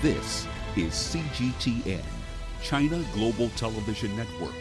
This is CGTN, China Global Television Network.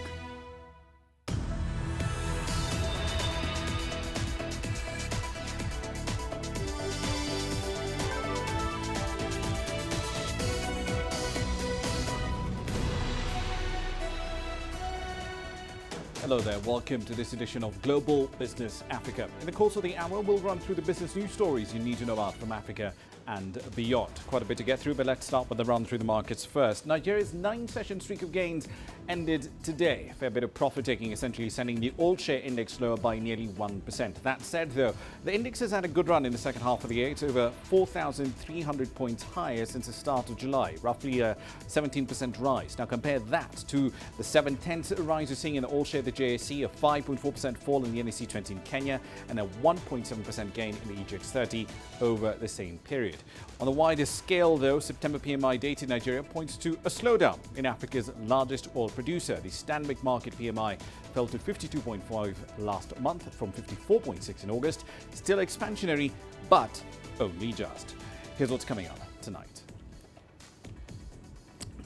Hello there, welcome to this edition of Global Business Africa. In the course of the hour, we'll run through the business news stories you need to know about from Africa and beyond. Quite a bit to get through, but let's start with the run through the markets first. Nigeria's 9-session streak of gains ended today. A fair bit of profit taking, essentially sending the all-share index lower by nearly 1%. That said, though, the index has had a good run in the second half of the year. It's over 4,300 points higher since the start of July, roughly a 17% rise. Now compare that to the 7/10 rise you're seeing in the all-share the JSE, a 5.4% fall in the NSE 20 in Kenya, and a 1.7% gain in the EGX 30 over the same period. On the wider scale, though, September PMI data in Nigeria points to a slowdown in Africa's largest oil producer. The Stanbic Market PMI fell to 52.5 last month from 54.6 in August. Still expansionary, but only just. Here's what's coming up tonight.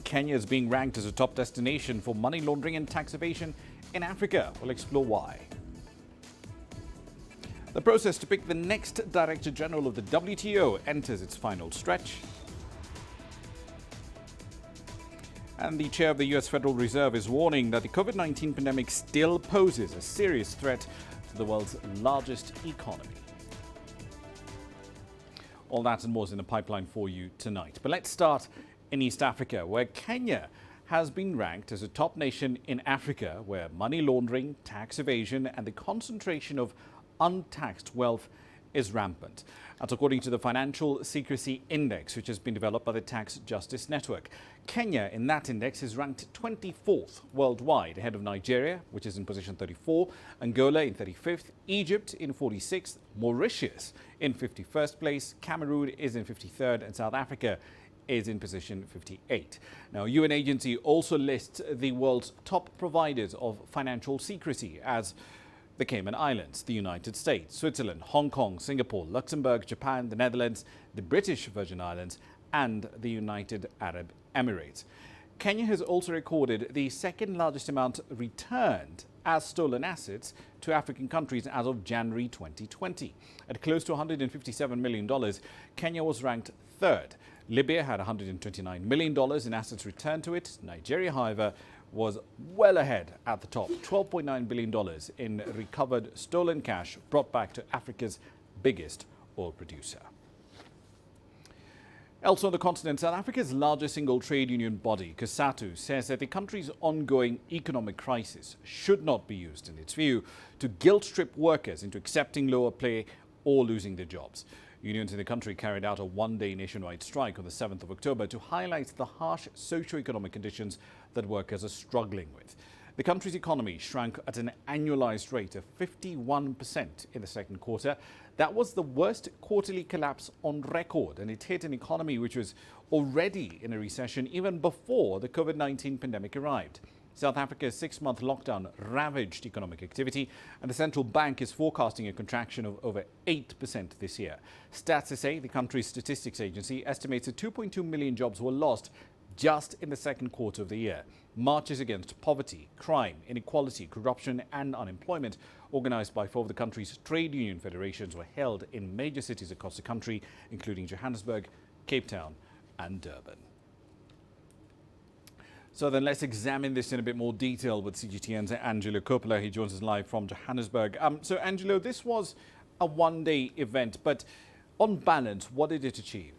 Kenya is being ranked as a top destination for money laundering and tax evasion in Africa. We'll explore why. The process to pick the next Director General of the WTO enters its final stretch. And the chair of the US Federal Reserve is warning that the COVID-19 pandemic still poses a serious threat to the world's largest economy. All that and more is in the pipeline for you tonight. But let's start in East Africa, where Kenya has been ranked as a top nation in Africa where money laundering, tax evasion and the concentration of untaxed wealth is rampant. That's according to the Financial Secrecy Index, which has been developed by the Tax Justice Network. Kenya in that index is ranked 24th worldwide, ahead of Nigeria, which is in position 34, Angola in 35th, Egypt in 46th, Mauritius in 51st place, Cameroon is in 53rd, and South Africa is in position 58. Now, UN agency also lists the world's top providers of financial secrecy as the Cayman Islands, the United States, Switzerland, Hong Kong, Singapore, Luxembourg, Japan, the Netherlands, the British Virgin Islands, and the United Arab Emirates. Kenya has also recorded the second largest amount returned as stolen assets to African countries as of January 2020. At close to $157 million, Kenya was ranked third. Libya had $129 million in assets returned to it. Nigeria, however, was well ahead at the top, $12.9 billion in recovered stolen cash brought back to Africa's biggest oil producer. Elsewhere on the continent, South Africa's largest single trade union body, COSATU, says that the country's ongoing economic crisis should not be used, in its view, to guilt-trip workers into accepting lower pay or losing their jobs. Unions in the country carried out a one-day nationwide strike on the 7th of October to highlight the harsh socio-economic conditions that workers are struggling with. The country's economy shrank at an annualized rate of 51% in the second quarter. That was the worst quarterly collapse on record, and it hit an economy which was already in a recession even before the COVID-19 pandemic arrived. South Africa's 6-month lockdown ravaged economic activity, and the central bank is forecasting a contraction of over 8% this year. Stats SA, the country's statistics agency, estimates that 2.2 million jobs were lost just in the second quarter of the year. Marches against poverty, crime, inequality, corruption and unemployment, organized by 4 of the country's trade union federations, were held in major cities across the country, including Johannesburg, Cape Town and Durban. So then let's examine this in a bit more detail with CGTN's Angelo Coppola. He joins us live from Johannesburg. So Angelo, this was a one-day event, but on balance, what did it achieve?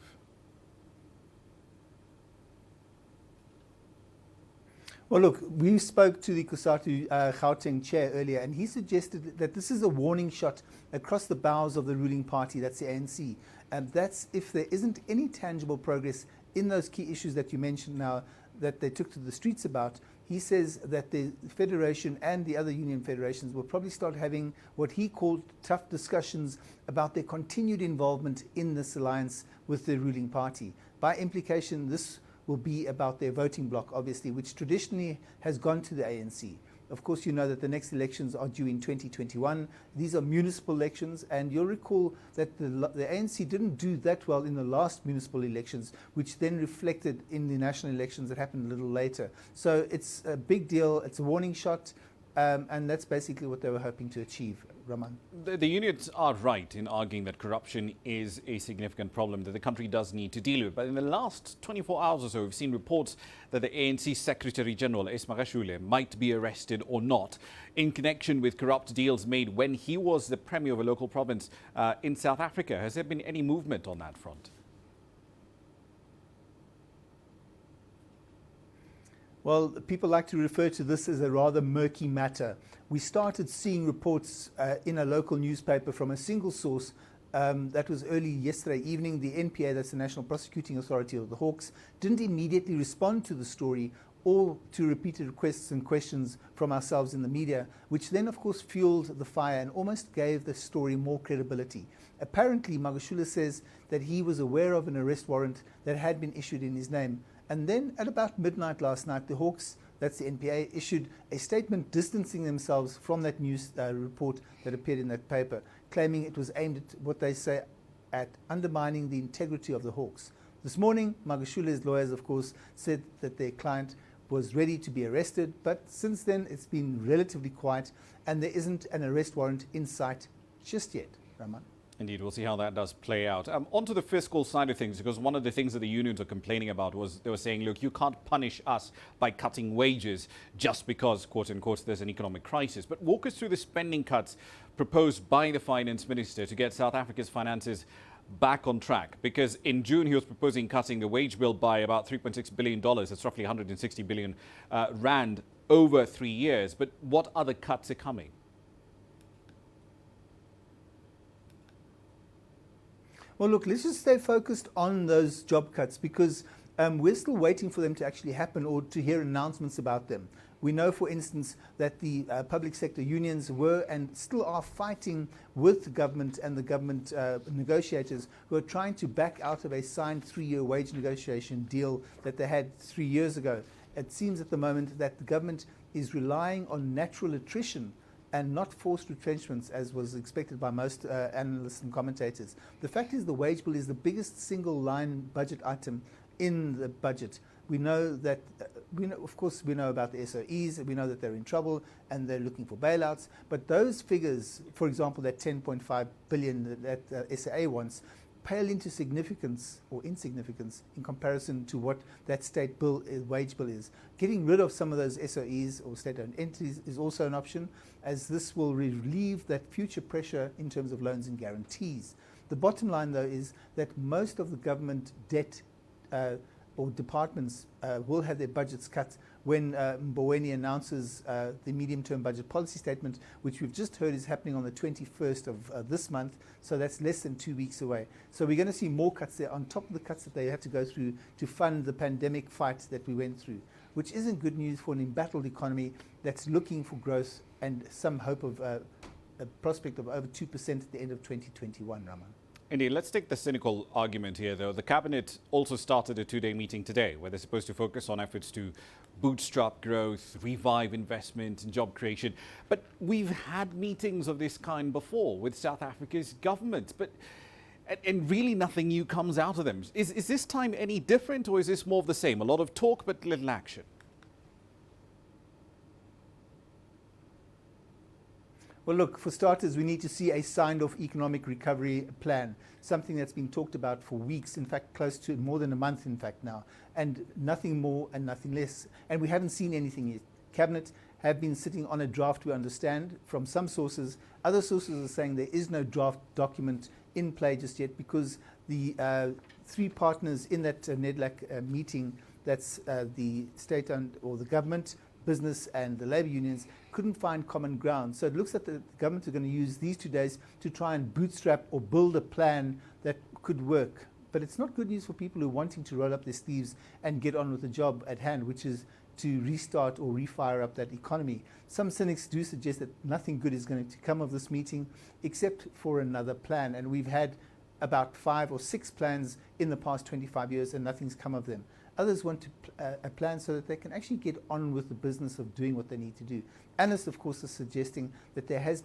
Well, look, we spoke to the COSATU Gauteng chair earlier, and he suggested that this is a warning shot across the bows of the ruling party, that's the ANC. And that's if there isn't any tangible progress in those key issues that you mentioned now, that they took to the streets about. He says that the Federation and the other union federations will probably start having what he called tough discussions about their continued involvement in this alliance with the ruling party. By implication, this will be about their voting bloc, obviously, which traditionally has gone to the ANC. Of course, you know that the next elections are due in 2021. These are municipal elections, and you'll recall that the ANC didn't do that well in the last municipal elections, which then reflected in the national elections that happened a little later. So it's a big deal. It's a warning shot, and that's basically what they were hoping to achieve. Raman. The unions are right in arguing that corruption is a significant problem that the country does need to deal with. But in the last 24 hours or so, we've seen reports that the ANC Secretary General, S. Magashule, might be arrested or not in connection with corrupt deals made when he was the premier of a local province in South Africa. Has there been any movement on that front? Well, people like to refer to this as a rather murky matter. We started seeing reports in a local newspaper from a single source. That was early yesterday evening. The NPA, that's the National Prosecuting Authority of the Hawks, didn't immediately respond to the story or to repeated requests and questions from ourselves in the media, which then, of course, fueled the fire and almost gave the story more credibility. Apparently, Magashule says that he was aware of an arrest warrant that had been issued in his name. And then at about midnight last night, the Hawks, that's the NPA, issued a statement distancing themselves from that news report that appeared in that paper, claiming it was aimed at what they say at undermining the integrity of the Hawks. This morning, Magashule's lawyers, of course, said that their client was ready to be arrested, but since then it's been relatively quiet and there isn't an arrest warrant in sight just yet. Raman. Indeed, we'll see how that does play out. Onto the fiscal side of things, because one of the things that the unions are complaining about was they were saying, look, you can't punish us by cutting wages just because, quote unquote, there's an economic crisis. But walk us through the spending cuts proposed by the finance minister to get South Africa's finances back on track, because in June he was proposing cutting the wage bill by about $3.6 billion. That's roughly 160 billion rand over 3 years. But what other cuts are coming? Well, look, let's just stay focused on those job cuts because we're still waiting for them to actually happen or to hear announcements about them. We know, for instance, that the public sector unions were and still are fighting with the government and the government negotiators who are trying to back out of a signed 3-year wage negotiation deal that they had 3 years ago. It seems at the moment that the government is relying on natural attrition and not forced retrenchments, as was expected by most analysts and commentators. The fact is the wage bill is the biggest single line budget item in the budget. We know that, of course, we know about the SOEs, we know that they're in trouble and they're looking for bailouts, but those figures, for example, that 10.5 billion that SAA wants, pale into significance or insignificance in comparison to what that state bill wage bill is. Getting rid of some of those SOEs or state-owned entities is also an option, as this will relieve that future pressure in terms of loans and guarantees. The bottom line, though, is that most of the government debt or departments will have their budgets cut when Mboweni announces the medium-term budget policy statement, which we've just heard is happening on the 21st of this month, so that's less than 2 weeks away. So we're going to see more cuts there on top of the cuts that they had to go through to fund the pandemic fight that we went through, which isn't good news for an embattled economy that's looking for growth and some hope of a prospect of over 2% at the end of 2021, Raman. Indeed. Let's take the cynical argument here, though. The Cabinet also started a 2-day meeting today where they're supposed to focus on efforts to bootstrap growth, revive investment and job creation. But we've had meetings of this kind before with South Africa's government, and really nothing new comes out of them. Is this time any different, or is this more of the same? A lot of talk but little action? Well, look, for starters, we need to see a signed-off economic recovery plan, something that's been talked about for weeks, in fact, close to more than a month, in fact, now, and nothing more and nothing less. And we haven't seen anything yet. Cabinet have been sitting on a draft, we understand, from some sources. Other sources are saying there is no draft document in play just yet because the 3 partners in that NEDLAC meeting, that's the state-owned or the government, business and the labour unions, couldn't find common ground. So it looks like the government are going to use these 2 days to try and bootstrap or build a plan that could work. But it's not good news for people who are wanting to roll up their sleeves and get on with the job at hand, which is to restart or refire up that economy. Some cynics do suggest that nothing good is going to come of this meeting except for another plan. And we've had about 5 or 6 plans in the past 25 years and nothing's come of them. Others want a plan so that they can actually get on with the business of doing what they need to do. Analysts, of course, are suggesting that there has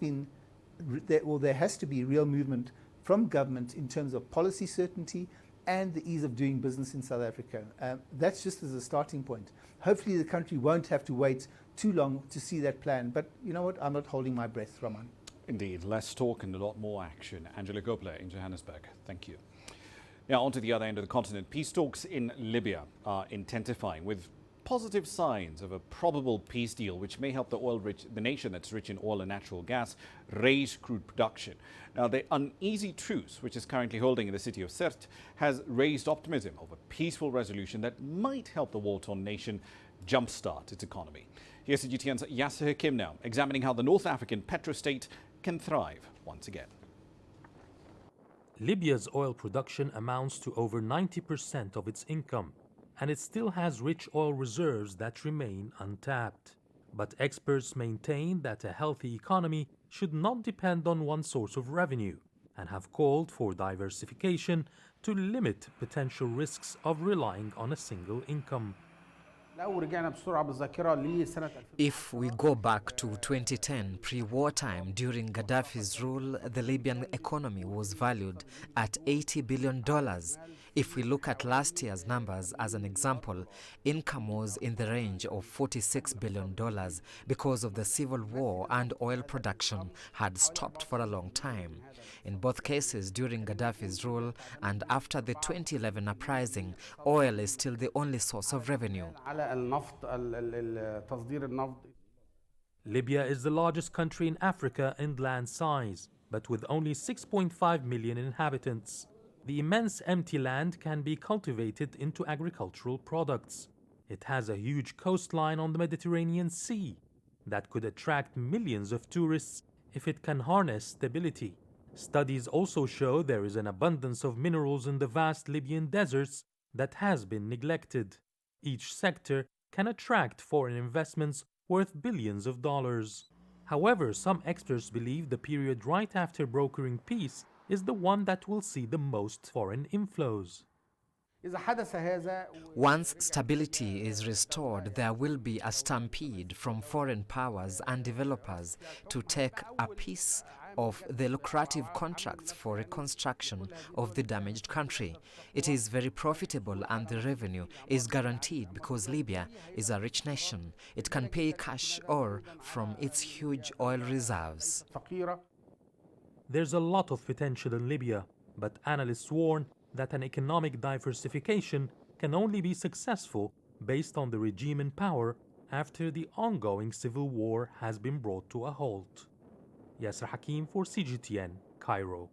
to be real movement from government in terms of policy certainty and the ease of doing business in South Africa. That's just as a starting point. Hopefully the country won't have to wait too long to see that plan. But you know what? I'm not holding my breath, Ramah. Indeed, less talk and a lot more action. Angela Gopler in Johannesburg. Thank you. Now, on to the other end of the continent. Peace talks in Libya are intensifying with positive signs of a probable peace deal which may help the nation that's rich in oil and natural gas raise crude production. Now, the uneasy truce which is currently holding in the city of Sirte has raised optimism of a peaceful resolution that might help the war-torn nation jumpstart its economy. Here's CGTN's Yasser Hakim now, examining how the North African petrostate can thrive once again. Libya's oil production amounts to over 90% of its income, and it still has rich oil reserves that remain untapped. But experts maintain that a healthy economy should not depend on one source of revenue, and have called for diversification to limit potential risks of relying on a single income. If we go back to 2010, pre-war time, during Gaddafi's rule, the Libyan economy was valued at $80 billion. If we look at last year's numbers as an example, income was in the range of $46 billion because of the civil war, and oil production had stopped for a long time. In both cases, during Gaddafi's rule and after the 2011 uprising, oil is still the only source of revenue. Libya is the largest country in Africa in land size, but with only 6.5 million inhabitants. The immense empty land can be cultivated into agricultural products. It has a huge coastline on the Mediterranean Sea that could attract millions of tourists if it can harness stability. Studies also show there is an abundance of minerals in the vast Libyan deserts that has been neglected. Each sector can attract foreign investments worth billions of dollars. However, some experts believe the period right after brokering peace is the one that will see the most foreign inflows. Once stability is restored, there will be a stampede from foreign powers and developers to take a piece of the lucrative contracts for reconstruction of the damaged country. It is very profitable and the revenue is guaranteed because Libya is a rich nation. It can pay cash or from its huge oil reserves. There's a lot of potential in Libya, but analysts warn that an economic diversification can only be successful based on the regime in power after the ongoing civil war has been brought to a halt. Yasser Hakim for CGTN, Cairo.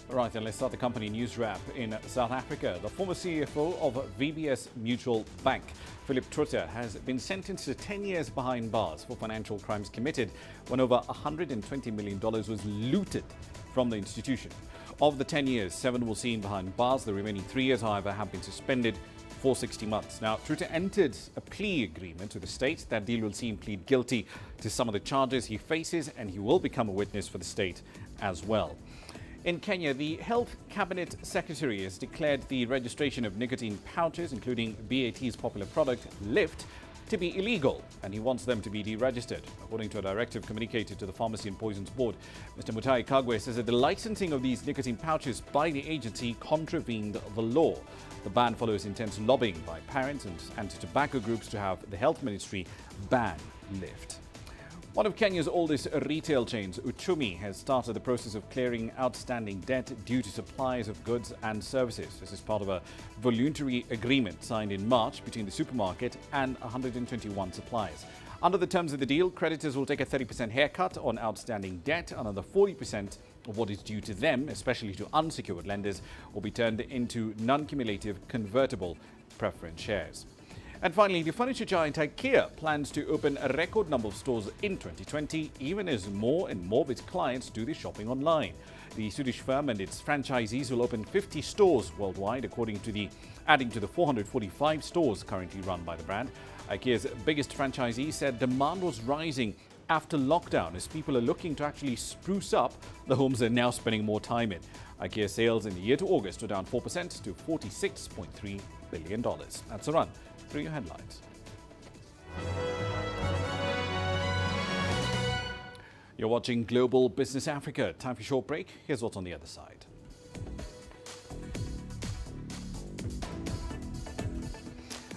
All right, then let's start the company news wrap in South Africa. The former CFO of VBS Mutual Bank, Philip Trutter, has been sentenced to 10 years behind bars for financial crimes committed when over $120 million was looted from the institution. Of the 10 years, 7 will see him behind bars. The remaining 3 years, however, have been suspended for 60 months. Now, Trutter entered a plea agreement with the state. That deal will see him plead guilty to some of the charges he faces, and he will become a witness for the state as well. In Kenya, the Health Cabinet Secretary has declared the registration of nicotine pouches, including BAT's popular product, Lift, to be illegal, and he wants them to be deregistered. According to a directive communicated to the Pharmacy and Poisons Board, Mr. Mutai Kagwe says that the licensing of these nicotine pouches by the agency contravened the law. The ban follows intense lobbying by parents and anti-tobacco groups to have the Health Ministry ban Lift. One of Kenya's oldest retail chains, Uchumi, has started the process of clearing outstanding debt due to supplies of goods and services. This is part of a voluntary agreement signed in March between the supermarket and 121 suppliers. Under the terms of the deal, creditors will take a 30% haircut on outstanding debt. Another 40% of what is due to them, especially to unsecured lenders, will be turned into non-cumulative convertible preference shares. And finally, the furniture giant IKEA plans to open a record number of stores in 2020, even as more and more of its clients do their shopping online. The Swedish firm and its franchisees will open 50 stores worldwide, adding to the 445 stores currently run by the brand. IKEA's biggest franchisee said demand was rising after lockdown as people are looking to actually spruce up the homes they're now spending more time in. IKEA sales in the year to August were down 4% to $46.3 billion. That's a run through your headlines. You're watching Global Business Africa. Time for a short break. Here's what's on the other side.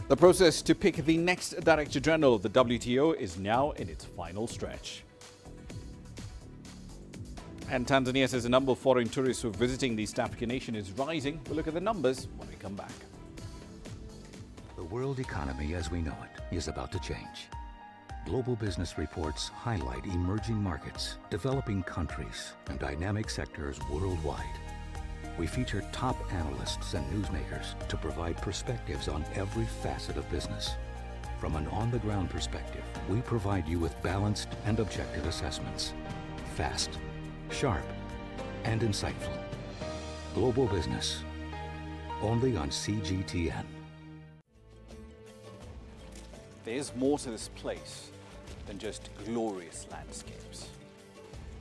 The process to pick the next Director General of the WTO is now in its final stretch. And Tanzania says the number of foreign tourists who are visiting the East African nation is rising. We'll look at the numbers when we come back. The world economy as we know it is about to change. Global business reports highlight emerging markets, developing countries, and dynamic sectors worldwide. We feature top analysts and newsmakers to provide perspectives on every facet of business. From an on-the-ground perspective, we provide you with balanced and objective assessments. Fast, sharp, and insightful. Global Business, only on CGTN. There's more to this place than just glorious landscapes.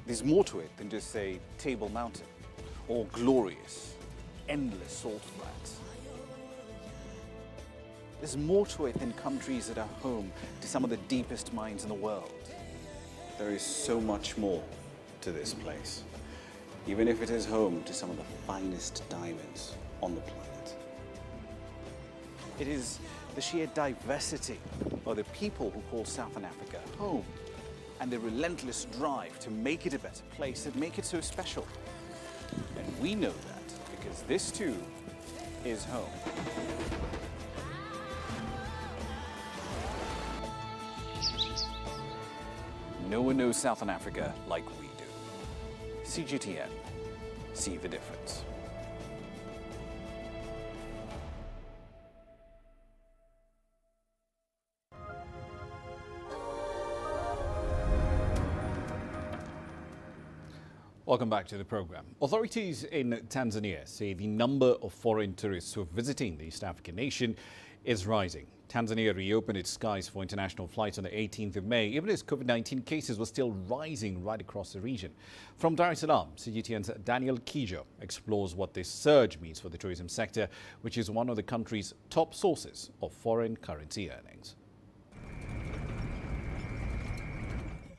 There's more to it than just, say, Table Mountain or glorious, endless salt flats. There's more to it than countries that are home to some of the deepest mines in the world. There is so much more to this place, even if it is home to some of the finest diamonds on the planet. It is the sheer diversity of the people who call Southern Africa home and the relentless drive to make it a better place that make it so special. And we know that because this too is home. No one knows Southern Africa like we do. CGTN, see the difference. Welcome back to the program. Authorities in Tanzania say the number of foreign tourists who are visiting the East African nation is rising. Tanzania reopened its skies for international flights on the 18th of May, even as COVID-19 cases were still rising right across the region. From Dar es Salaam, CGTN's Daniel Kijo explores what this surge means for the tourism sector, which is one of the country's top sources of foreign currency earnings.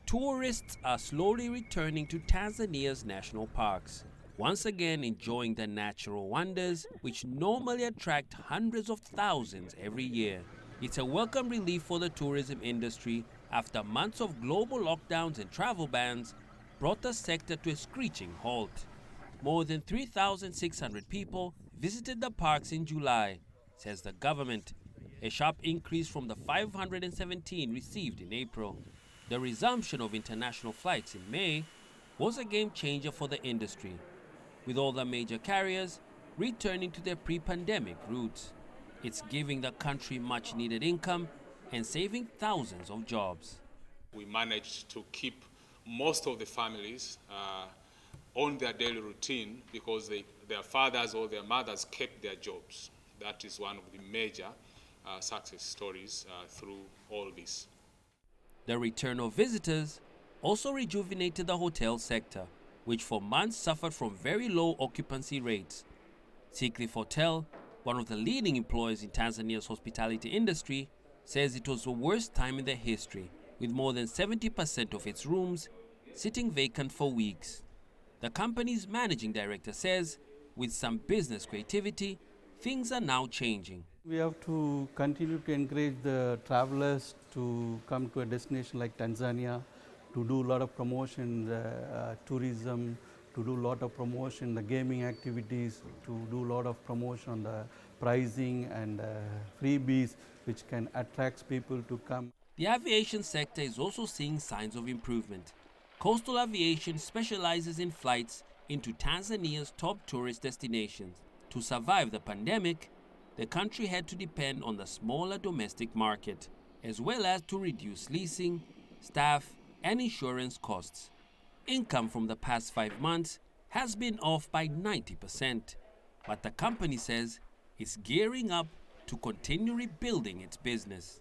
Tourists are slowly returning to Tanzania's national parks, once again enjoying the natural wonders which normally attract hundreds of thousands every year. It's a welcome relief for the tourism industry after months of global lockdowns and travel bans brought the sector to a screeching halt. More than 3,600 people visited the parks in July, says the government, a sharp increase from the 517 received in April. The resumption of international flights in May was a game changer for the industry, with all the major carriers returning to their pre-pandemic routes. It's giving the country much needed income and saving thousands of jobs. We managed to keep most of the families on their daily routine because their fathers or their mothers kept their jobs. That is one of the major success stories through all this. The return of visitors also rejuvenated the hotel sector, which for months suffered from very low occupancy rates. Seacliff Hotel, one of the leading employers in Tanzania's hospitality industry, says it was the worst time in their history, with more than 70% of its rooms sitting vacant for weeks. The company's managing director says, with some business creativity, things are now changing. We have to continue to encourage the travelers to come to a destination like Tanzania, to do a lot of promotion, tourism, to do a lot of promotion, the gaming activities, to do a lot of promotion on the pricing and freebies, which can attract people to come. The aviation sector is also seeing signs of improvement. Coastal aviation specializes in flights into Tanzania's top tourist destinations. To survive the pandemic, the country had to depend on the smaller domestic market, as well as to reduce leasing, staff, and insurance costs. Income from the past 5 months has been off by 90%, but the company says it's gearing up to continue rebuilding its business.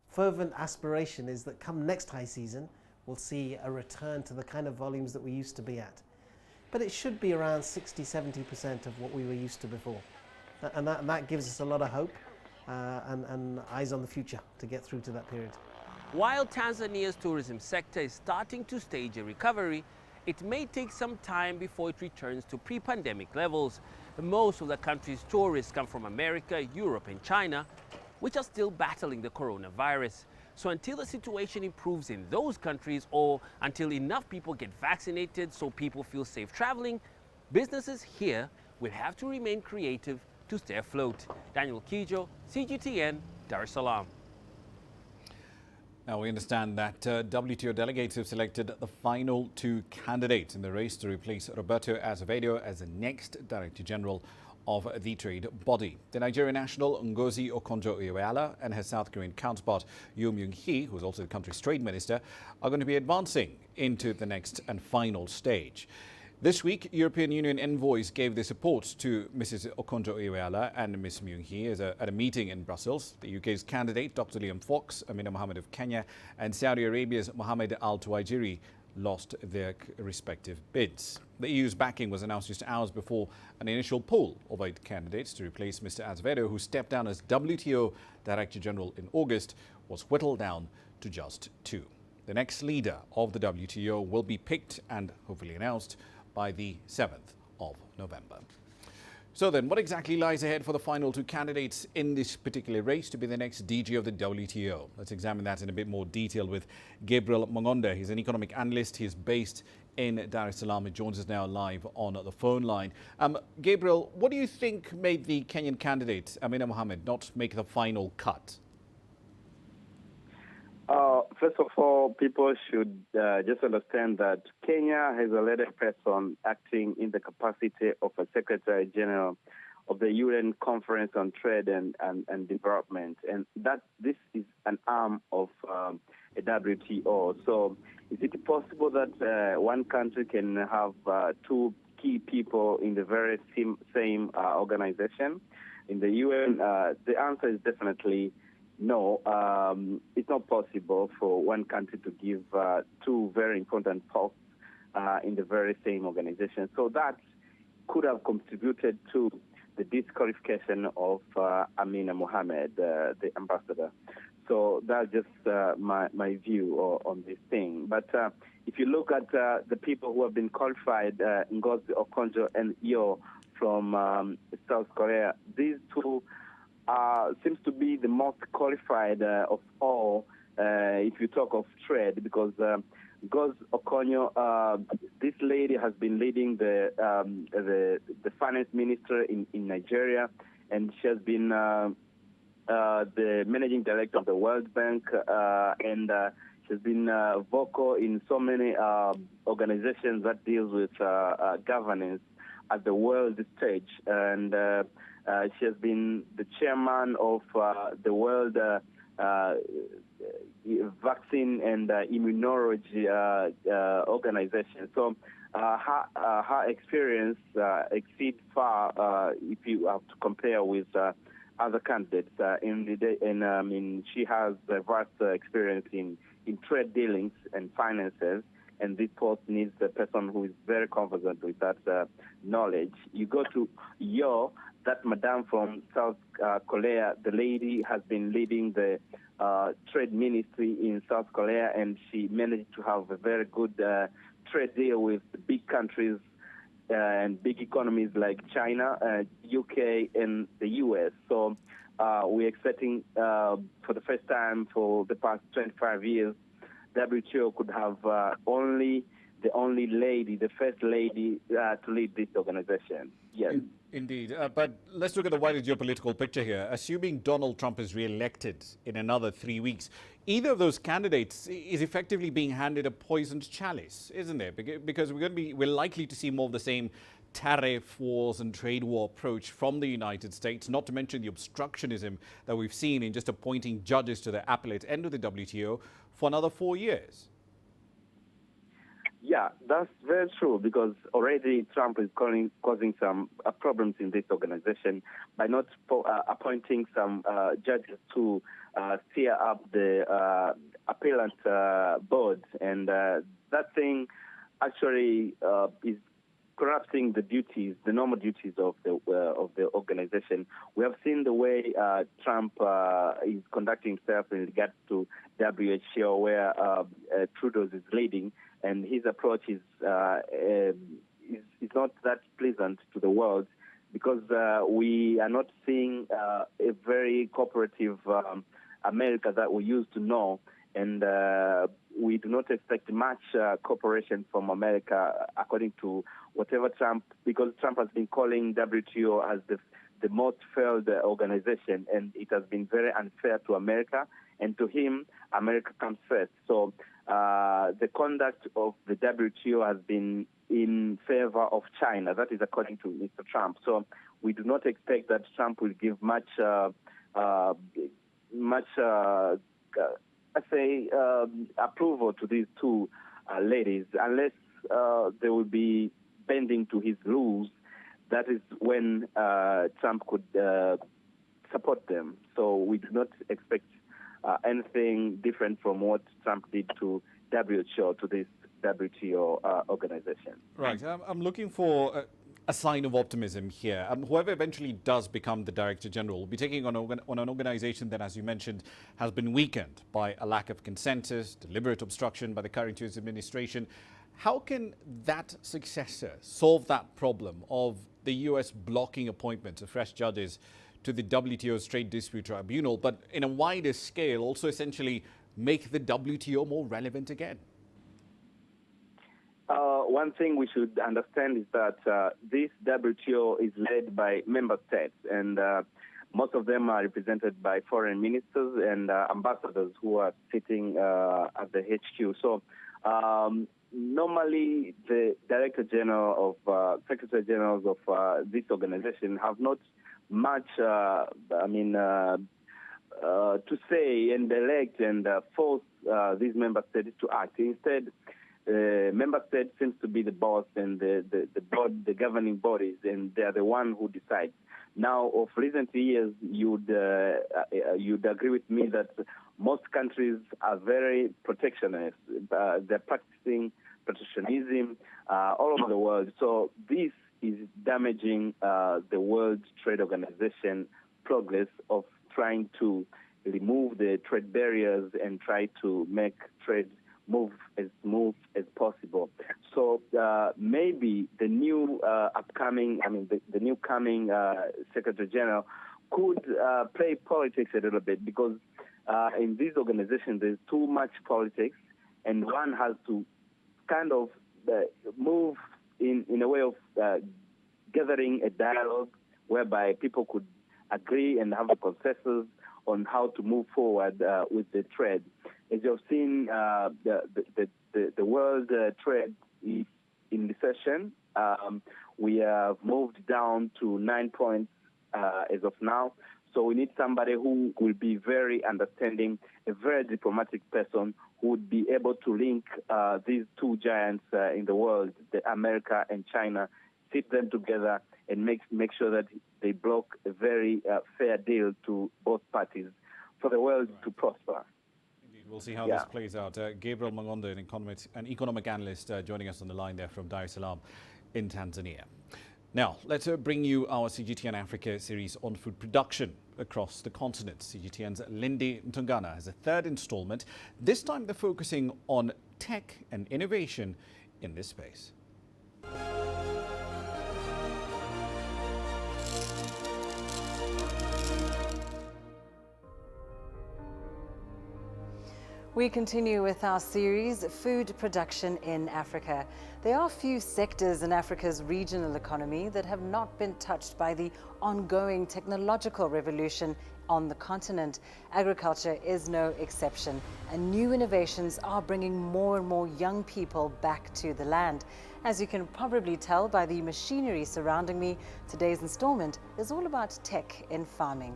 Fervent aspiration is that come next high season, we'll see a return to the kind of volumes that we used to be at. but it should be around 60–70% of what we were used to before. And that gives us a lot of hope and eyes on the future to get through to that period. While Tanzania's tourism sector is starting to stage a recovery, it may take some time before it returns to pre-pandemic levels. Most of the country's tourists come from America, Europe and China, which are still battling the coronavirus. So until the situation improves in those countries, or until enough people get vaccinated so people feel safe traveling, businesses here will have to remain creative to stay afloat. Daniel Kijo, CGTN, Dar es Salaam. Now, we understand that WTO delegates have selected the final two candidates in the race to replace Roberto Azevedo as the next Director General of the trade body. The Nigerian national Ngozi Okonjo-Iweala and her South Korean counterpart Yoo Myung-hee, who is also the country's trade minister, are going to be advancing into the next and final stage. This week, European Union envoys gave their support to Mrs. Okonjo-Iweala and Ms. Myung-hee at a meeting in Brussels. The UK's candidate, Dr. Liam Fox, Amina Mohammed of Kenya, and Saudi Arabia's Mohammed Al-Tuwaijiri lost their respective bids. The EU's backing was announced just hours before an initial poll of 8 candidates to replace Mr. Azevedo, who stepped down as WTO Director General in August, was whittled down to just 2. The next leader of the WTO will be picked and hopefully announced by the 7th of November. So then, what exactly lies ahead for the final two candidates in this particular race to be the next DG of the WTO? Let's examine that in a bit more detail with Gabriel Mongonda. He's an economic analyst. He's based in Dar es Salaam. He joins us now live on the phone line. Gabriel, what do you think made the Kenyan candidate, Amina Mohammed, not make the final cut? First of all, people should just understand that Kenya has a leading person acting in the capacity of a Secretary General of the UN Conference on Trade and Development, and that this is an arm of a WTO. So, is it possible that one country can have two key people in the very same organization? In the UN, the answer is definitely no. It's not possible for one country to give two very important posts in the very same organization. So that could have contributed to the disqualification of Amina Mohammed, the ambassador. So that's just my view on this thing. But if you look at the people who have been qualified, Ngozi Okonjo and Yo from South Korea, these two seems to be the most qualified of all if you talk of trade, because Ngozi Okonjo, this lady has been leading the finance minister in Nigeria, and she has been the managing director of the World Bank, and she's been vocal in so many organizations that deals with governance at the world stage, and she has been the chairman of the World Vaccine and Immunology Organization. So her experience exceeds far if you have to compare with other candidates. She has a vast experience in trade dealings and finances, and this post needs a person who is very conversant with that knowledge. You go to Yo, that madam from South Korea, the lady has been leading the trade ministry in South Korea, and she managed to have a very good trade deal with big countries and big economies like China, UK, and the US. So we're expecting for the first time for the past 25 years, WTO could have the first lady to lead this organization. Yes. Indeed. But let's look at the wider geopolitical picture here. Assuming Donald Trump is re-elected in another 3 weeks, either of those candidates is effectively being handed a poisoned chalice, isn't there? Because we're likely to see more of the same tariff wars and trade war approach from the United States, not to mention the obstructionism that we've seen in just appointing judges to the appellate end of the WTO for another 4 years. Yeah, that's very true, because already Trump is causing some problems in this organization by not appointing some judges to steer up the appellant board. And that thing actually is corrupting the duties, the normal duties of the organization. We have seen the way Trump is conducting himself in regards to WHO, where Trudeau is leading, and his approach is not that pleasant to the world, because we are not seeing a very cooperative America that we used to know, and we do not expect much cooperation from America, according to whatever Trump, because Trump has been calling WTO as the most failed organization, and it has been very unfair to America, and to him, America comes first. So the conduct of the WTO has been in favor of China. That is according to Mr. Trump. So we do not expect that Trump will give much approval to these two ladies, unless they will be bending to his rules. That is when Trump could support them. So we do not expect anything different from what Trump did to WHO, to this WTO organization. Right. I'm looking for a sign of optimism here. Whoever eventually does become the Director General will be taking on an organization that, as you mentioned, has been weakened by a lack of consensus, deliberate obstruction by the current US administration. How can that successor solve that problem of the US blocking appointments of fresh judges to the WTO's Trade Dispute Tribunal, but in a wider scale also essentially make the WTO more relevant again? One thing we should understand is that this WTO is led by member states, and most of them are represented by foreign ministers and ambassadors who are sitting at the HQ. So normally the Director General of Secretary Generals of this organization have not much, to say and elect and force these member states to act. Instead, member states seems to be the boss and the governing bodies, and they are the one who decides. Now, of recent years, you'd agree with me that most countries are very protectionist. They're practicing protectionism all over the world. So this is damaging the World Trade Organization progress of trying to remove the trade barriers and try to make trade move as smooth as possible. So maybe the new the new coming Secretary General could play politics a little bit, because in these organizations there's too much politics, and one has to kind of move in a way of gathering a dialogue whereby people could agree and have a consensus on how to move forward with the trade. As you've seen, the world trade is in recession. We have moved down to 9 points as of now. So we need somebody who will be very understanding, a very diplomatic person who would be able to link these two giants in the world, America and China, sit them together and make sure that they block a very fair deal to both parties for the world to prosper. Indeed. We'll see how this plays out. Gabriel Mangondo, an economic analyst, joining us on the line there from Dar es Salaam in Tanzania. Now, let's bring you our CGTN Africa series on food production across the continent. CGTN's Lindy Ntungana has a third installment. This time they're focusing on tech and innovation in this space. We continue with our series, Food Production in Africa. There are few sectors in Africa's regional economy that have not been touched by the ongoing technological revolution on the continent. Agriculture is no exception, and new innovations are bringing more and more young people back to the land. As you can probably tell by the machinery surrounding me, today's installment is all about tech in farming.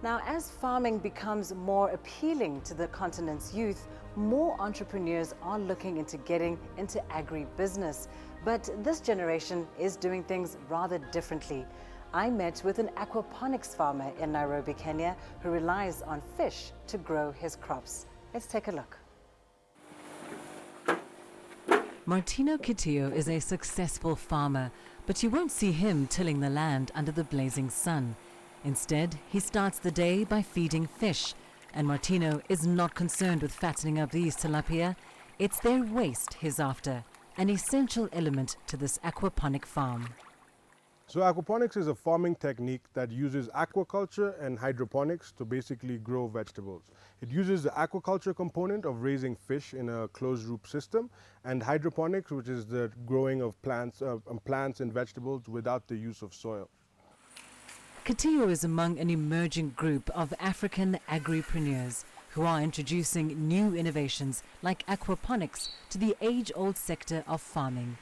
Now, as farming becomes more appealing to the continent's youth, more entrepreneurs are looking into getting into agribusiness. But this generation is doing things rather differently. I met with an aquaponics farmer in Nairobi, Kenya, who relies on fish to grow his crops. Let's take a look. Martino Kitillo is a successful farmer, but you won't see him tilling the land under the blazing sun. Instead, he starts the day by feeding fish, and Martino is not concerned with fattening up these tilapia. It's their waste he's after, an essential element to this aquaponic farm. So aquaponics is a farming technique that uses aquaculture and hydroponics to basically grow vegetables. It uses the aquaculture component of raising fish in a closed loop system, and hydroponics, which is the growing of plants and vegetables without the use of soil. Kitillo is among an emerging group of African agripreneurs who are introducing new innovations like aquaponics to the age-old sector of farming.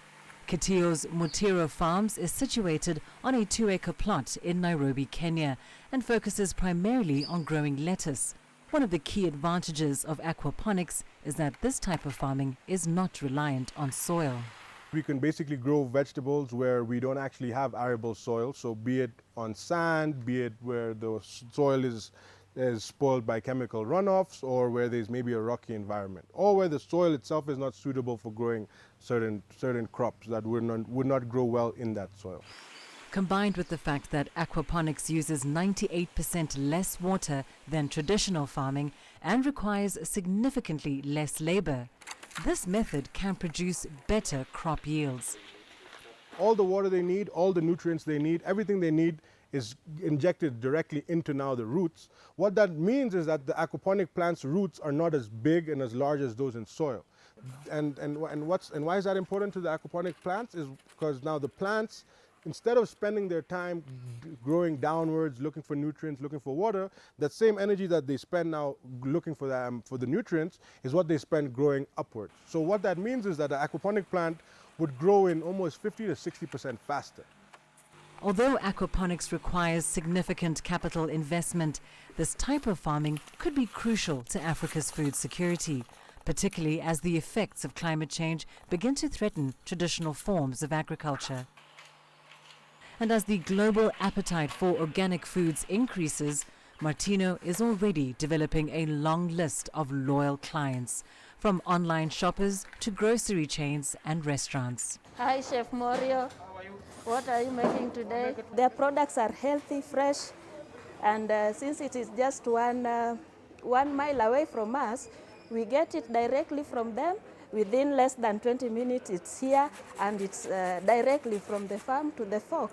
Kitillo's Mutiro Farms is situated on a 2-acre plot in Nairobi, Kenya, and focuses primarily on growing lettuce. One of the key advantages of aquaponics is that this type of farming is not reliant on soil. We can basically grow vegetables where we don't actually have arable soil, so be it on sand, be it where the soil is spoiled by chemical runoffs, or where there's maybe a rocky environment, or where the soil itself is not suitable for growing certain crops that would not grow well in that soil. Combined with the fact that aquaponics uses 98% less water than traditional farming and requires significantly less labor, this method can produce better crop yields. All the water they need, all the nutrients they need, everything they need is injected directly into now the roots. What that means is that the aquaponic plant's roots are not as big and as large as those in soil. And why is that important to the aquaponic plants? Is because now the plants, instead of spending their time growing downwards, looking for nutrients, looking for water, that same energy that they spend now looking for the nutrients is what they spend growing upwards. So what that means is that the aquaponic plant would grow in almost 50 to 60% faster. Although aquaponics requires significant capital investment, this type of farming could be crucial to Africa's food security, particularly as the effects of climate change begin to threaten traditional forms of agriculture. And as the global appetite for organic foods increases, Martino is already developing a long list of loyal clients, from online shoppers to grocery chains and restaurants. Hi, Chef Morio. What are you making today? Their products are healthy, fresh, and since it is just 1 mile away from us, we get it directly from them. Within less than 20 minutes, it's here, and it's directly from the farm to the fork.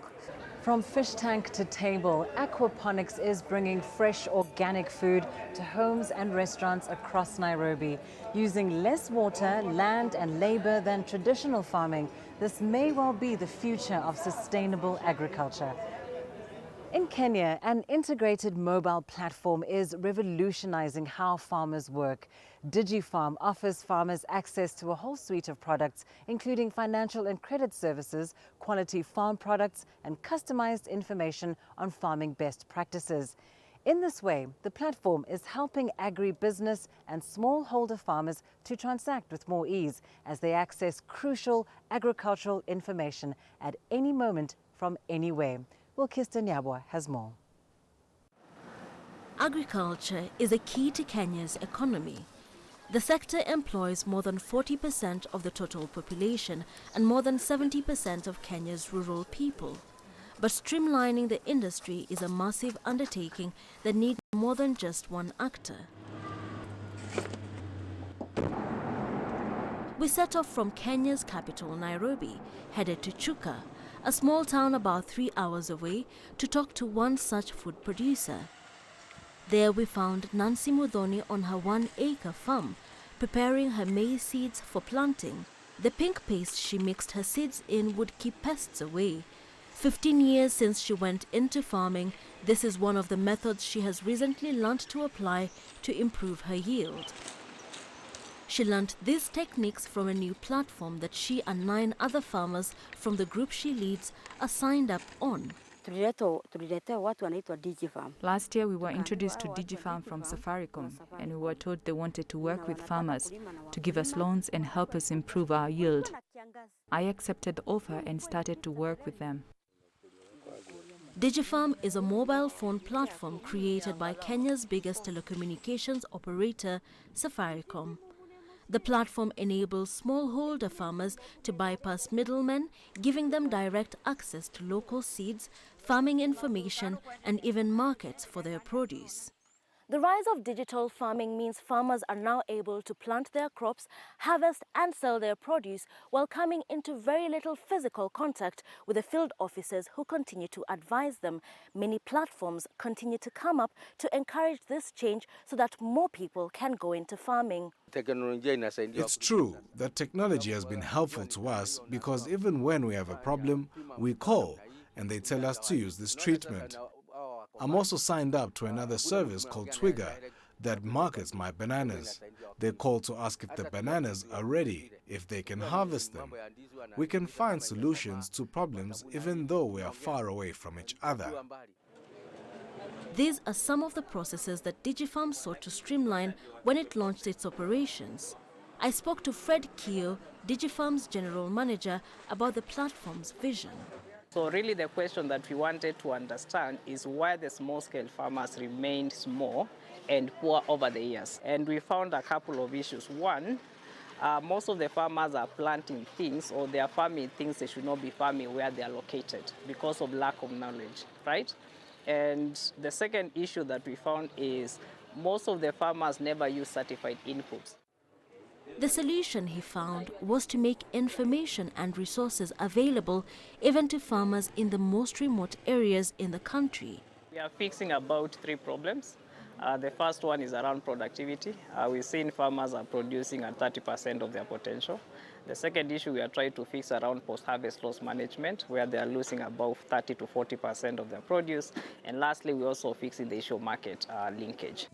From fish tank to table, aquaponics is bringing fresh organic food to homes and restaurants across Nairobi. Using less water, land and labor than traditional farming, this may well be the future of sustainable agriculture. In Kenya, an integrated mobile platform is revolutionizing how farmers work. DigiFarm offers farmers access to a whole suite of products, including financial and credit services, quality farm products, and customized information on farming best practices. In this way, the platform is helping agribusiness and smallholder farmers to transact with more ease as they access crucial agricultural information at any moment from anywhere. Wilkiston Yabwa has more. Agriculture is a key to Kenya's economy. The sector employs more than 40% of the total population and more than 70% of Kenya's rural people. But streamlining the industry is a massive undertaking that needs more than just one actor. We set off from Kenya's capital, Nairobi, headed to Chuka, a small town about 3 hours away, to talk to one such food producer. There we found Nancy Mudhoni on her 1-acre farm, preparing her maize seeds for planting. The pink paste she mixed her seeds in would keep pests away. 15 years since she went into farming, this is one of the methods she has recently learned to apply to improve her yield. She learned these techniques from a new platform that she and 9 other farmers from the group she leads are signed up on. Last year we were introduced to DigiFarm from Safaricom, and we were told they wanted to work with farmers to give us loans and help us improve our yield. I accepted the offer and started to work with them. DigiFarm is a mobile phone platform created by Kenya's biggest telecommunications operator, Safaricom. The platform enables smallholder farmers to bypass middlemen, giving them direct access to local seeds, farming information, and even markets for their produce. The rise of digital farming means farmers are now able to plant their crops, harvest and sell their produce while coming into very little physical contact with the field officers who continue to advise them. Many platforms continue to come up to encourage this change so that more people can go into farming. It's true that technology has been helpful to us because even when we have a problem, we call and they tell us to use this treatment. I'm also signed up to another service called Twigger that markets my bananas. They call to ask if the bananas are ready, if they can harvest them. We can find solutions to problems even though we are far away from each other. These are some of the processes that DigiFarm sought to streamline when it launched its operations. I spoke to Fred Keo, DigiFarm's general manager, about the platform's vision. So really the question that we wanted to understand is why the small-scale farmers remained small and poor over the years. And we found a couple of issues. One, most of the farmers are planting things or they are farming things they should not be farming where they are located because of lack of knowledge, right? And the second issue that we found is most of the farmers never use certified inputs. The solution, he found, was to make information and resources available even to farmers in the most remote areas in the country. We are fixing about 3 problems. The first one is around productivity. We've seen farmers are producing at 30% of their potential. The second issue we are trying to fix around post-harvest loss management, where they are losing about 30 to 40% of their produce. And lastly, we're also fixing the issue of market linkage.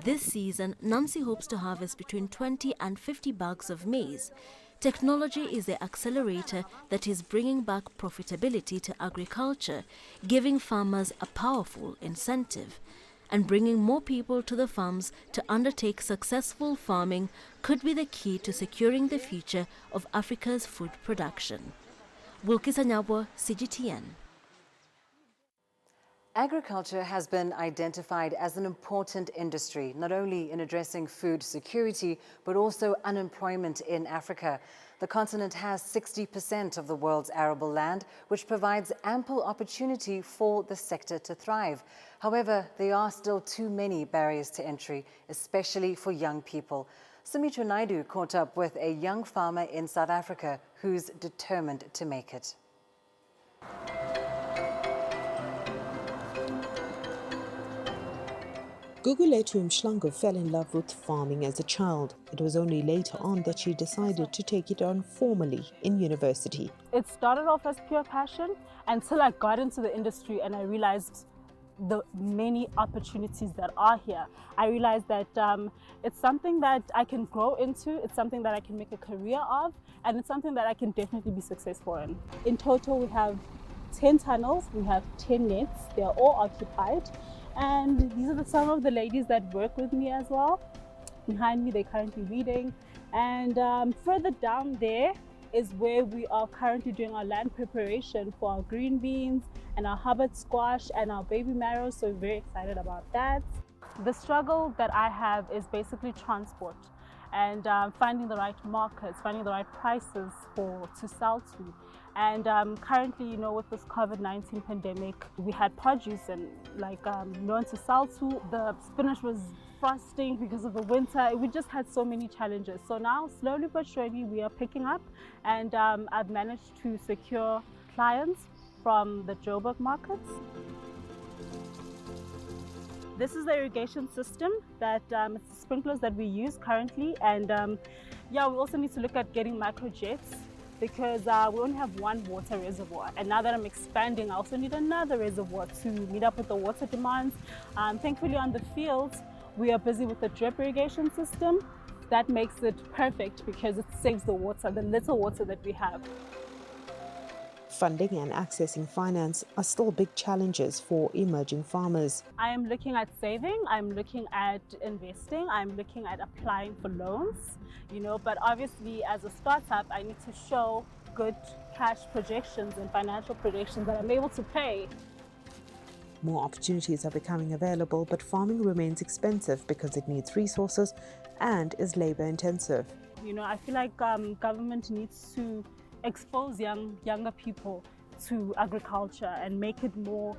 This season, Nancy hopes to harvest between 20 and 50 bags of maize. Technology is the accelerator that is bringing back profitability to agriculture, giving farmers a powerful incentive. And bringing more people to the farms to undertake successful farming could be the key to securing the future of Africa's food production. Wilkis Anyabwa, CGTN. Agriculture has been identified as an important industry, not only in addressing food security, but also unemployment in Africa. The continent has 60% of the world's arable land, which provides ample opportunity for the sector to thrive. However, there are still too many barriers to entry, especially for young people. Sumitra Naidu caught up with a young farmer in South Africa who's determined to make it. Gugulethu Mshlangu fell in love with farming as a child. It was only later on that she decided to take it on formally in university. It started off as pure passion until I got into the industry and I realized the many opportunities that are here. I realized that it's something that I can grow into, it's something that I can make a career of, and it's something that I can definitely be successful in. In total, we have 10 tunnels, we have 10 nets, they are all occupied. And these are some of the ladies that work with me as well. Behind me, they're currently reading. And further down there is where we are currently doing our land preparation for our green beans and our Hubbard squash and our baby marrows. So we're very excited about that. The struggle that I have is basically transport and finding the right markets, finding the right prices to sell to. And currently, you know, with this COVID-19 pandemic, we had produce and no to sell to. The spinach was frosting because of the winter. We just had so many challenges. So now, slowly but surely, we are picking up, and I've managed to secure clients from the Joburg markets. This is the irrigation system that it's the sprinklers that we use currently, and yeah, we also need to look at getting microjets, because we only have one water reservoir, and now that I'm expanding, I also need another reservoir to meet up with the water demands. Thankfully on the fields, we are busy with the drip irrigation system. That makes it perfect because it saves the water, the little water that we have. Funding and accessing finance are still big challenges for emerging farmers. I am looking at saving, I'm looking at investing, I'm looking at applying for loans, you know, but obviously as a startup, I need to show good cash projections and financial projections that I'm able to pay. More opportunities are becoming available, but farming remains expensive because it needs resources and is labor intensive. You know, I feel like government needs to expose younger people to agriculture and make it more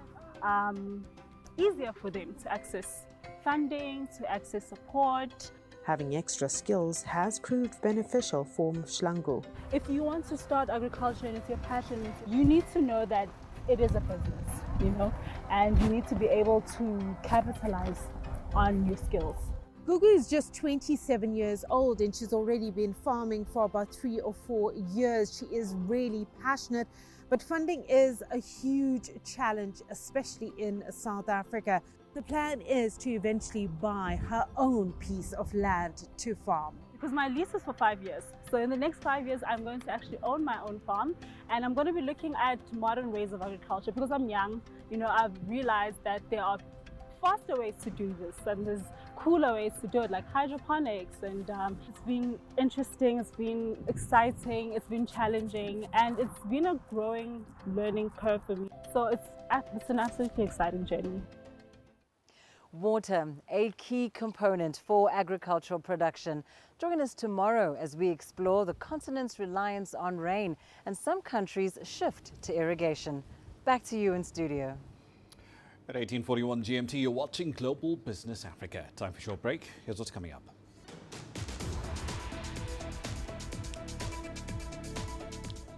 easier for them to access funding, to access support. Having extra skills has proved beneficial for Mshlangu. If you want to start agriculture and it's your passion, you need to know that it is a business, you know, and you need to be able to capitalize on your skills. Gugu is just 27 years old and she's already been farming for about 3 or 4 years. She is really passionate, but funding is a huge challenge, especially in South Africa. The plan is to eventually buy her own piece of land to farm. Because my lease is for 5 years. So in the next 5 years, I'm going to actually own my own farm, and I'm going to be looking at modern ways of agriculture. Because I'm young, you know, I've realized that there are faster ways to do this, and there's cooler ways to do it, like hydroponics. And it's been interesting, it's been exciting, it's been challenging, and it's been a growing learning curve for me. So it's an absolutely exciting journey. Water, a key component for agricultural production. Join us tomorrow as we explore the continent's reliance on rain and some countries' shift to irrigation. Back to you in studio. At 18:41 GMT, you're watching Global Business Africa. Time for a short break. Here's what's coming up.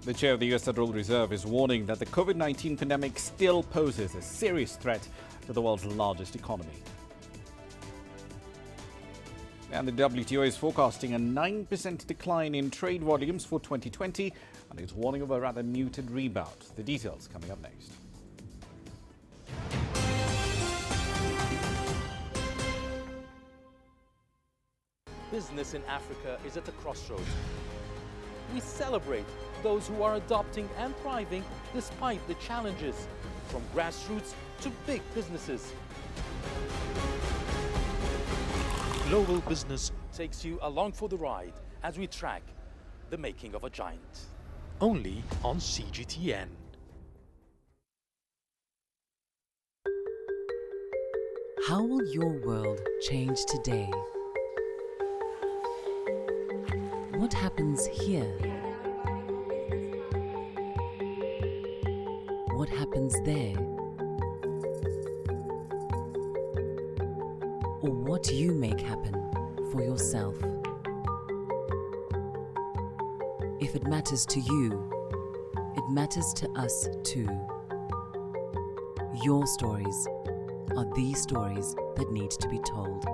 The chair of the US Federal Reserve is warning that the COVID-19 pandemic still poses a serious threat to the world's largest economy. And the WTO is forecasting a 9% decline in trade volumes for 2020 and is warning of a rather muted rebound. The details coming up next. Business in Africa is at a crossroads. We celebrate those who are adopting and thriving despite the challenges, from grassroots to big businesses. Global Business takes you along for the ride as we track the making of a giant. Only on CGTN. How will your world change today? What happens here? What happens there? Or what you make happen for yourself? If it matters to you, it matters to us too. Your stories are the stories that need to be told.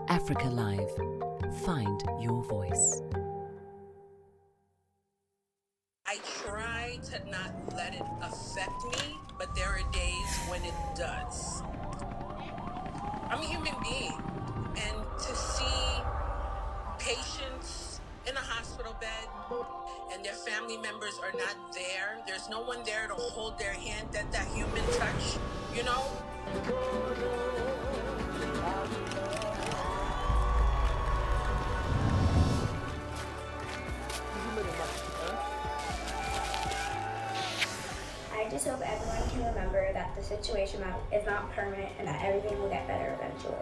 Africa Live. Find your voice. I try to not let it affect me, but there are days when it does. I'm a human being, and to see patients in a hospital bed and their family members are not there, there's no one there to hold their hand, that human touch, you know? I just hope everyone can remember that the situation is not permanent and that everything will get better eventually.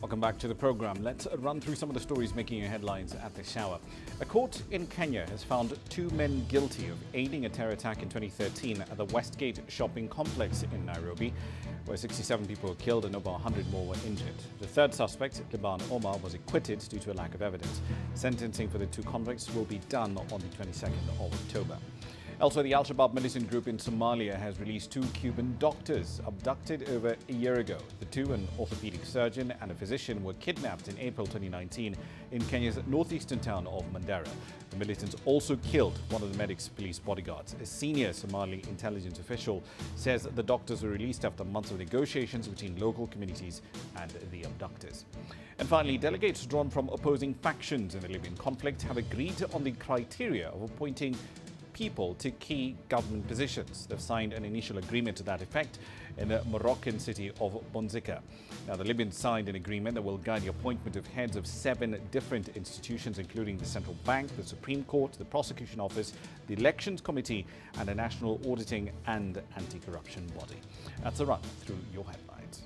Welcome back to the program. Let's run through some of the stories making headlines at this hour. A court in Kenya has found 2 men guilty of aiding a terror attack in 2013 at the Westgate shopping complex in Nairobi, where 67 people were killed and over 100 more were injured. The third suspect, Liban Omar, was acquitted due to a lack of evidence. Sentencing for the 2 convicts will be done on the 22nd of October. Elsewhere, the Al-Shabaab militant group in Somalia has released 2 Cuban doctors abducted over a year ago. The 2, an orthopedic surgeon and a physician, were kidnapped in April 2019 in Kenya's northeastern town of Mandera. The militants also killed one of the medic's police bodyguards. A senior Somali intelligence official says the doctors were released after months of negotiations between local communities and the abductors. And finally, delegates drawn from opposing factions in the Libyan conflict have agreed on the criteria of appointing people to key government positions. They've signed an initial agreement to that effect in the Moroccan city of Bonzica. Now, the Libyans signed an agreement that will guide the appointment of heads of 7 different institutions, including the Central Bank, the Supreme Court, the Prosecution Office, the Elections Committee, and a National Auditing and Anti-Corruption Body. That's a run through your headlines.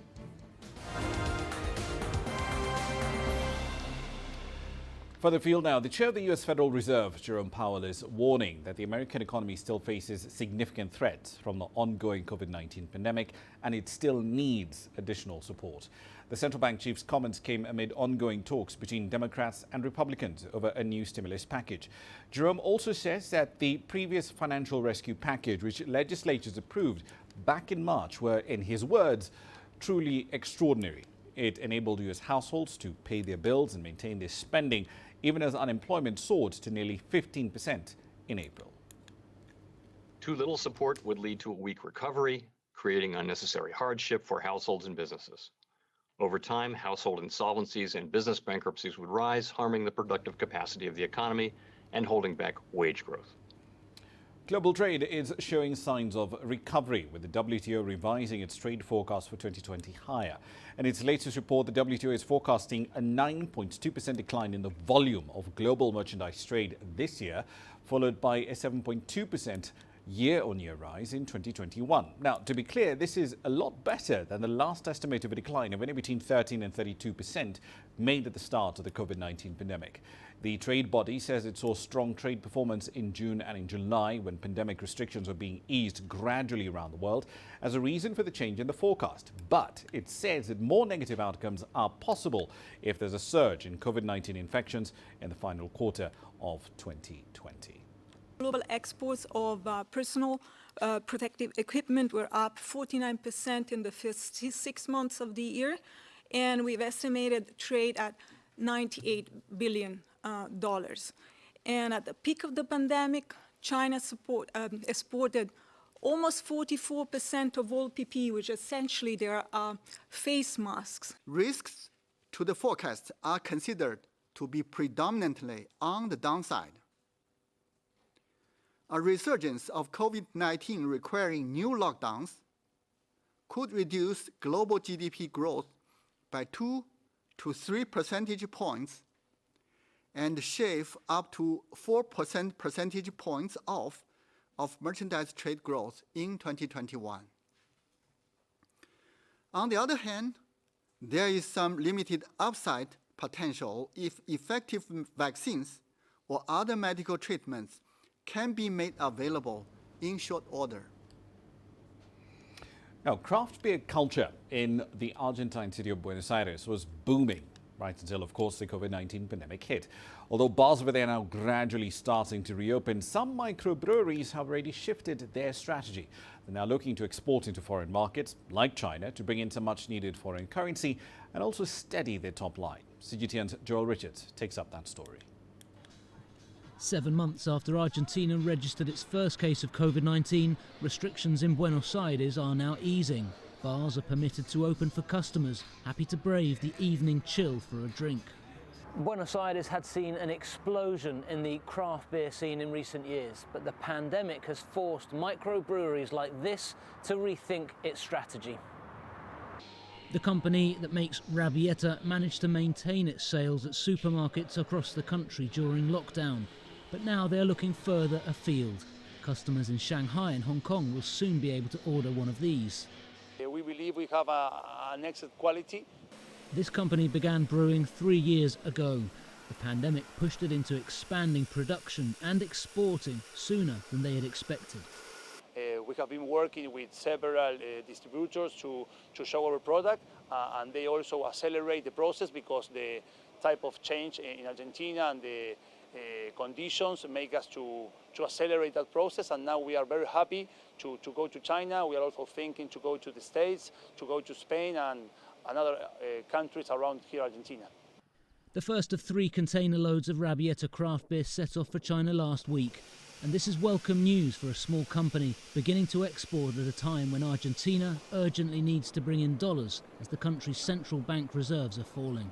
Further afield now, the chair of the U.S. Federal Reserve, Jerome Powell, is warning that the American economy still faces significant threats from the ongoing COVID-19 pandemic and it still needs additional support. The central bank chief's comments came amid ongoing talks between Democrats and Republicans over a new stimulus package. Jerome also says that the previous financial rescue package, which legislatures approved back in March, were, in his words, truly extraordinary. It enabled U.S. households to pay their bills and maintain their spending, even as unemployment soared to nearly 15% in April. Too little support would lead to a weak recovery, creating unnecessary hardship for households and businesses. Over time, household insolvencies and business bankruptcies would rise, harming the productive capacity of the economy and holding back wage growth. Global trade is showing signs of recovery, with the WTO revising its trade forecast for 2020 higher. In its latest report, the WTO is forecasting a 9.2% decline in the volume of global merchandise trade this year, followed by a 7.2% year-on-year rise in 2021. Now, to be clear, this is a lot better than the last estimate of a decline of anywhere between 13 and 32% made at the start of the COVID-19 pandemic. The trade body says it saw strong trade performance in June and in July, when pandemic restrictions were being eased gradually around the world, as a reason for the change in the forecast. But it says that more negative outcomes are possible if there's a surge in COVID-19 infections in the final quarter of 2020. Global exports of personal protective equipment were up 49% in the first 6 months of the year, and we've estimated trade at $98 billion. And at the peak of the pandemic, China exported almost 44% of all PPE, which essentially they are face masks. Risks to the forecast are considered to be predominantly on the downside. A resurgence of COVID-19 requiring new lockdowns could reduce global GDP growth by 2 to 3 percentage points and shave up to 4 percentage points off of merchandise trade growth in 2021. On the other hand, there is some limited upside potential if effective vaccines or other medical treatments can be made available in short order. Now, craft beer culture in the Argentine city of Buenos Aires was booming right until, of course, the COVID-19 pandemic hit. Although bars over there are now gradually starting to reopen, some microbreweries have already shifted their strategy. They're now looking to export into foreign markets, like China, to bring in some much-needed foreign currency and also steady their top line. CGTN's Joel Richards takes up that story. 7 months after Argentina registered its first case of COVID-19, restrictions in Buenos Aires are now easing. Bars are permitted to open for customers, happy to brave the evening chill for a drink. Buenos Aires had seen an explosion in the craft beer scene in recent years, but the pandemic has forced microbreweries like this to rethink its strategy. The company that makes Rabieta managed to maintain its sales at supermarkets across the country during lockdown, but now they're looking further afield. Customers in Shanghai and Hong Kong will soon be able to order one of these. We believe we have an excellent quality. This company began brewing 3 years ago. The pandemic pushed it into expanding production and exporting sooner than they had expected. We have been working with several distributors to show our product, and they also accelerate the process because the type of change in Argentina and the conditions make us to accelerate that process, and now we are very happy to go to China. We are also thinking to go to the States, to go to Spain and other countries around here, Argentina. The first of 3 container loads of Rabieta craft beer set off for China last week, and this is welcome news for a small company beginning to export at a time when Argentina urgently needs to bring in dollars as the country's central bank reserves are falling.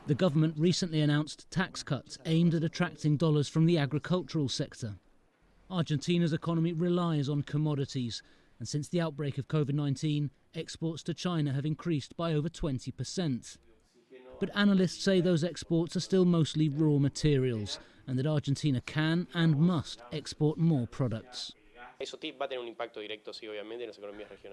The government recently announced tax cuts aimed at attracting dollars from the agricultural sector. Argentina's economy relies on commodities, and since the outbreak of COVID-19, exports to China have increased by over 20%. But analysts say those exports are still mostly raw materials, and that Argentina can and must export more products.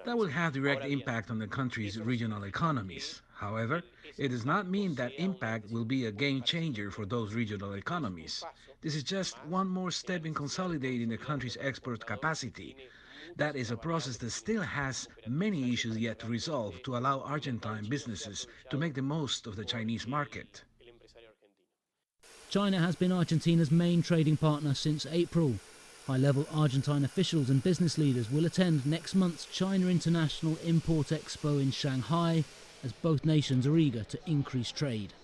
That will have direct impact on the country's regional economies. However, it does not mean that impact will be a game changer for those regional economies. This is just one more step in consolidating the country's export capacity. That is a process that still has many issues yet to resolve to allow Argentine businesses to make the most of the Chinese market. China has been Argentina's main trading partner since April. High-level Argentine officials and business leaders will attend next month's China International Import Expo in Shanghai, as both nations are eager to increase trade.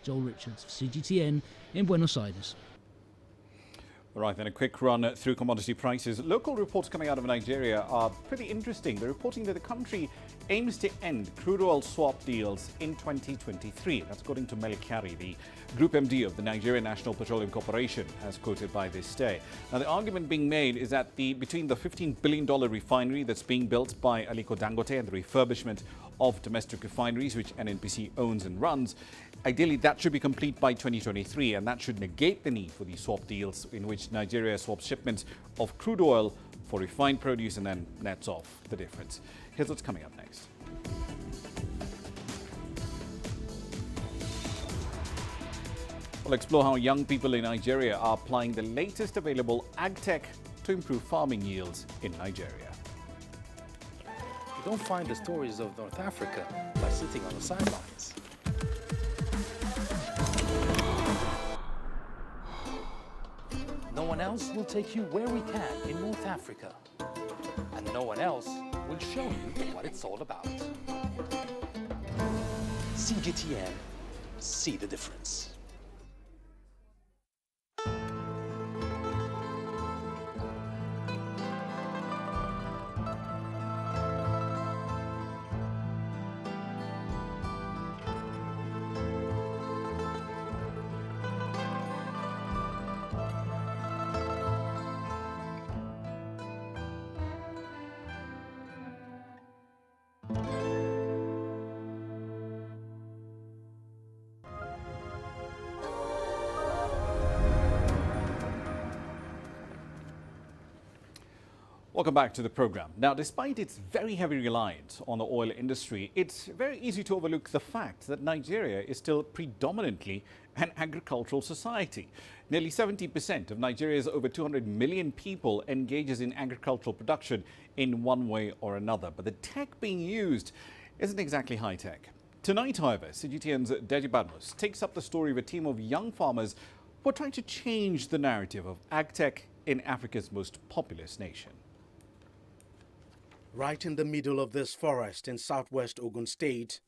Joel Richards, CGTN in Buenos Aires. All right, then a quick run through commodity prices. Local reports coming out of Nigeria are pretty interesting. They're reporting that the country aims to end crude oil swap deals in 2023. That's according to Melikari, the Group MD of the Nigerian National Petroleum Corporation, as quoted by this day. Now, the argument being made is that between the $15 billion refinery that's being built by Aliko Dangote and the refurbishment of domestic refineries, which NNPC owns and runs, ideally that should be complete by 2023, and that should negate the need for these swap deals in which Nigeria swaps shipments of crude oil for refined produce and then nets off the difference. Here's what's coming up next. We'll explore how young people in Nigeria are applying the latest available ag tech to improve farming yields in Nigeria. You don't find the stories of North Africa by sitting on the sidelines. No one else will take you where we can in North Africa. And no one else will show you what it's all about. CGTN, see the difference. Welcome back to the program. Now, despite its very heavy reliance on the oil industry, it's very easy to overlook the fact that Nigeria is still predominantly an agricultural society. Nearly 70% of Nigeria's over 200 million people engages in agricultural production in one way or another. But the tech being used isn't exactly high-tech. Tonight, however, CGTN's Deji Badmus takes up the story of a team of young farmers who are trying to change the narrative of ag tech in Africa's most populous nation. Right in the middle of this forest in southwest Ogun State,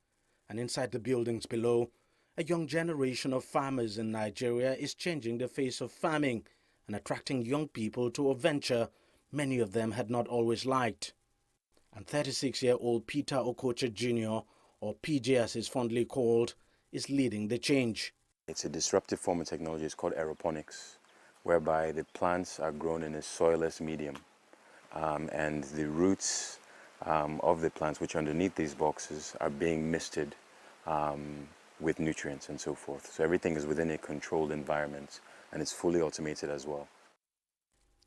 and inside the buildings below, a young generation of farmers in Nigeria is changing the face of farming and attracting young people to a venture many of them had not always liked. And 36-year-old Peter Okoche Jr., or PJ as he's fondly called, is leading the change. It's a disruptive form of technology. It's called aeroponics, whereby the plants are grown in a soilless medium. And the roots of the plants, which are underneath these boxes, are being misted with nutrients and so forth. So everything is within a controlled environment, and it's fully automated as well.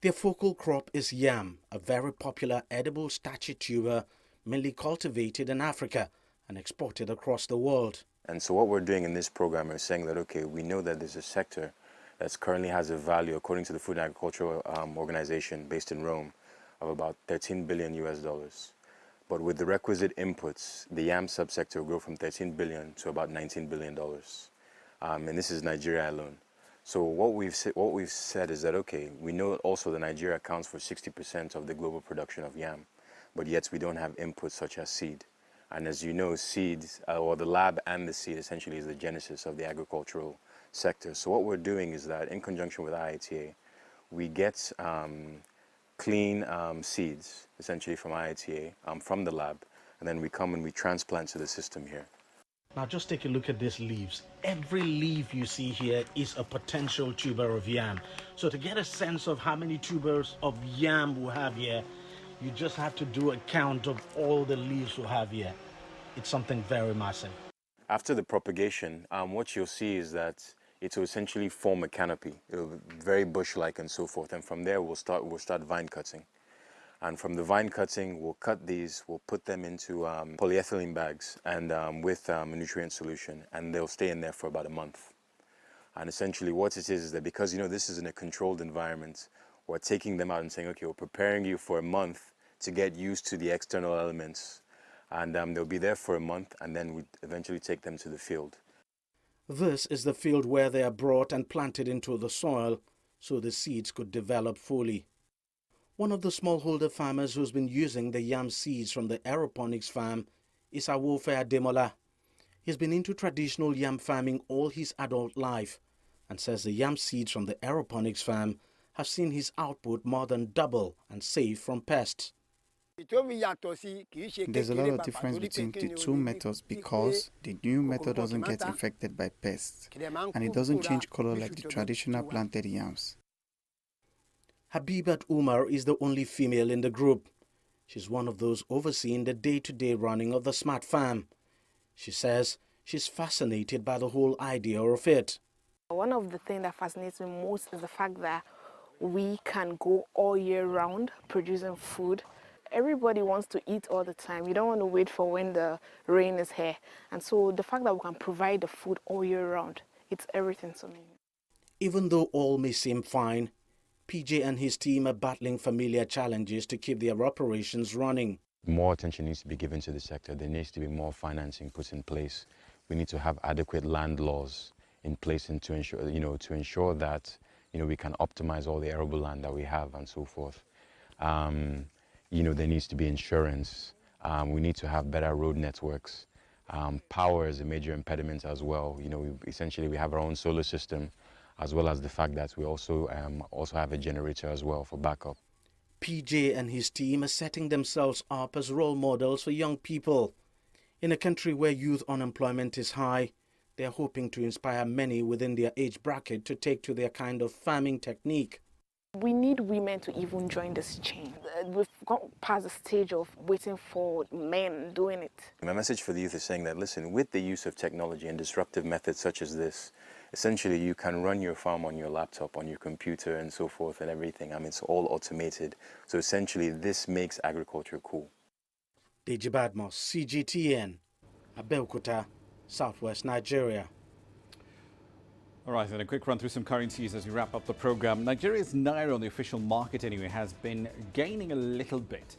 Their focal crop is yam, a very popular edible starchy tuber mainly cultivated in Africa and exported across the world. And so what we're doing in this program is saying that, okay, we know that there's a sector that currently has a value, according to the Food and Agricultural Organization based in Rome, of about $13 billion US. But with the requisite inputs, the yam subsector will grow from $13 billion to about $19 billion. And this is Nigeria alone. So what we've said is that, okay, we know also that Nigeria accounts for 60% of the global production of yam, but yet we don't have inputs such as seed. And as you know, seeds, or the lab and the seed essentially is the genesis of the agricultural sector. So what we're doing is that in conjunction with IITA, we get clean seeds, essentially from IITA, from the lab, and then we come and we transplant to the system here. Now just take a look at these leaves. Every leaf you see here is a potential tuber of yam. So to get a sense of how many tubers of yam we have here, you just have to do a count of all the leaves we have here. It's something very massive. After the propagation, what you'll see is that it will essentially form a canopy. It'll be very bush-like and so forth. And from there, we'll start vine cutting. And from the vine cutting, we'll cut these, we'll put them into polyethylene bags and with a nutrient solution, and they'll stay in there for about a month. And essentially what it is that because, you know, this is in a controlled environment, we're taking them out and saying, okay, we're preparing you for a month to get used to the external elements. And they'll be there for a month, and then we eventually take them to the field. This is the field where they are brought and planted into the soil so the seeds could develop fully. One of the smallholder farmers who's been using the yam seeds from the aeroponics farm is Awofe Ademola. He's been into traditional yam farming all his adult life and says the yam seeds from the aeroponics farm have seen his output more than double and safe from pests. There's a lot of difference between the two methods because the new method doesn't get infected by pests and it doesn't change color like the traditional planted yams. Habibat Umar is the only female in the group. She's one of those overseeing the day-to-day running of the smart farm. She says she's fascinated by the whole idea of it. One of the things that fascinates me most is the fact that we can go all year round producing food. Everybody wants to eat all the time. You don't want to wait for when the rain is here. And so the fact that we can provide the food all year round, it's everything to me. Even though all may seem fine, PJ and his team are battling familiar challenges to keep their operations running. More attention needs to be given to the sector. There needs to be more financing put in place. We need to have adequate land laws in place and to ensure that, we can optimize all the arable land that we have and so forth. There needs to be insurance. We need to have better road networks. Power is a major impediment as well. Essentially we have our own solar system, as well as the fact that we also have a generator as well for backup. PJ and his team are setting themselves up as role models for young people. In a country where youth unemployment is high, they are hoping to inspire many within their age bracket to take to their kind of farming technique. We need women to even join this chain. We've gone past the stage of waiting for men doing it. My message for the youth is saying that, listen, with the use of technology and disruptive methods such as this, essentially you can run your farm on your laptop, on your computer and so forth and everything. It's all automated. So essentially this makes agriculture cool. Deji Badmos, CGTN, Abeokuta, Southwest Nigeria. All right, then a quick run through some currencies as we wrap up the program. Nigeria's naira on the official market anyway has been gaining a little bit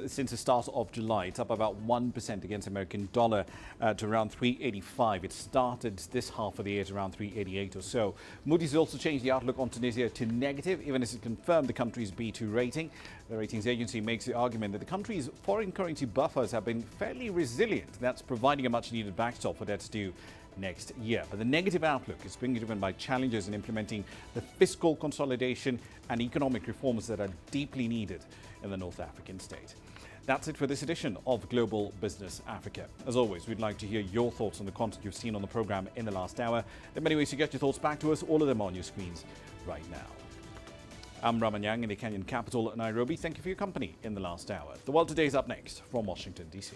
since the start of July. It's up about 1% against American dollar to around 385. It started this half of the year at around 388 or so. Moody's also changed the outlook on Tunisia to negative, even as it confirmed the country's B2 rating. The ratings agency makes the argument that the country's foreign currency buffers have been fairly resilient. That's providing a much-needed backstop for debts due next year. But the negative outlook is being driven by challenges in implementing the fiscal consolidation and economic reforms that are deeply needed in the North African state. That's it for this edition of Global Business Africa. As always, we'd like to hear your thoughts on the content you've seen on the program in the last hour. There are many ways to get your thoughts back to us, all of them on your screens right now. I'm Ramah Nyang in the Kenyan capital, Nairobi. Thank you for your company in the last hour. The World Today is up next from Washington, D.C.